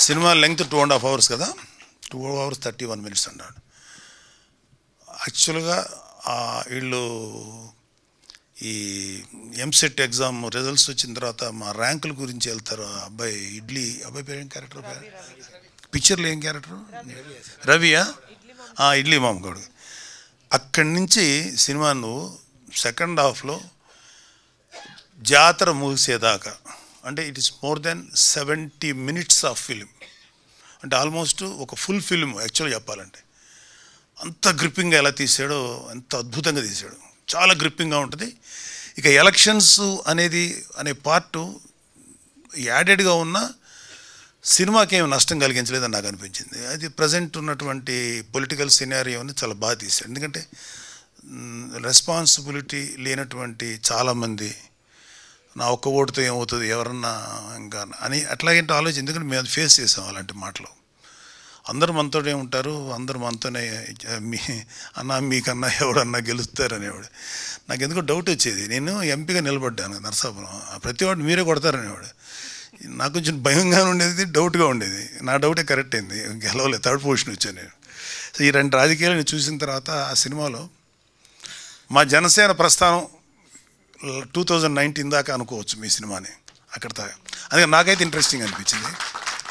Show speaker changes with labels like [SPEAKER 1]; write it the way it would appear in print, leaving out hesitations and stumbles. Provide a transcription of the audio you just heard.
[SPEAKER 1] Cinema length 2.5 hours కదా, 2 hours 31 minutes అన్నాడు. యాక్చువల్గా వీళ్ళు ఈ ఎంసెట్ ఎగ్జామ్ రిజల్ట్స్ వచ్చిన తర్వాత మా ర్యాంకుల గురించి వెళ్తారు. అబ్బాయి పేరు ఏం క్యారెక్టర్, పిక్చర్లో ఏం క్యారెక్టర్, రవియా, ఇడ్లీ మామగౌడ్. అక్కడి నుంచి సినిమా నువ్వు సెకండ్ హాఫ్లో జాతర ముగిసేదాకా, అంటే it is more than 70 minutes of film, అంటే ఆల్మోస్ట్ ఒక ఫుల్ ఫిల్మ్ యాక్చువల్గా చెప్పాలంటే. అంత గ్రిప్పింగ్గా ఎలా తీసాడో, ఎంత అద్భుతంగా తీసాడు, చాలా గ్రిప్పింగ్గా ఉంటుంది. ఇక ఎలక్షన్స్ అనే పార్టు యాడెడ్గా ఉన్న సినిమాకి ఏమి నష్టం కలిగించలేదని నాకు అనిపించింది. అది ప్రజెంట్ ఉన్నటువంటి పొలిటికల్ సినారియోని చాలా బాగా తీశాడు. ఎందుకంటే రెస్పాన్సిబిలిటీ లేనటువంటి చాలామంది నా ఒక్క ఓటుతో ఏమవుతుంది ఎవరన్నా ఇంకా అని అట్లాగంటే ఆలోచన. ఎందుకంటే మేము అది ఫేస్ చేసాం అలాంటి మాటలు. అందరూ మనతోనే ఉంటారు, అందరూ మనతోనే మీకన్నా ఎవడన్నా గెలుస్తారనేవాడు. నాకు ఎందుకో డౌట్ వచ్చేది. నేను ఎంపీగా నిలబడ్డాను నరసాపురం, ప్రతివాడు మీరే కొడతారనేవాడు. నాకు కొంచెం భయంగా ఉండేది, డౌట్గా ఉండేది. నా డౌటే కరెక్ట్ అయింది, గెలవలేదు, 3rd పొజిషన్ వచ్చాను నేను. సో ఈ 2 రాజకీయాలు నేను చూసిన తర్వాత ఆ సినిమాలో మా జనసేన ప్రస్థానం 2019 దాకా అనుకోవచ్చు మీ సినిమాని అక్కడ. అందుకే నాకైతే ఇంట్రెస్టింగ్ అనిపించింది.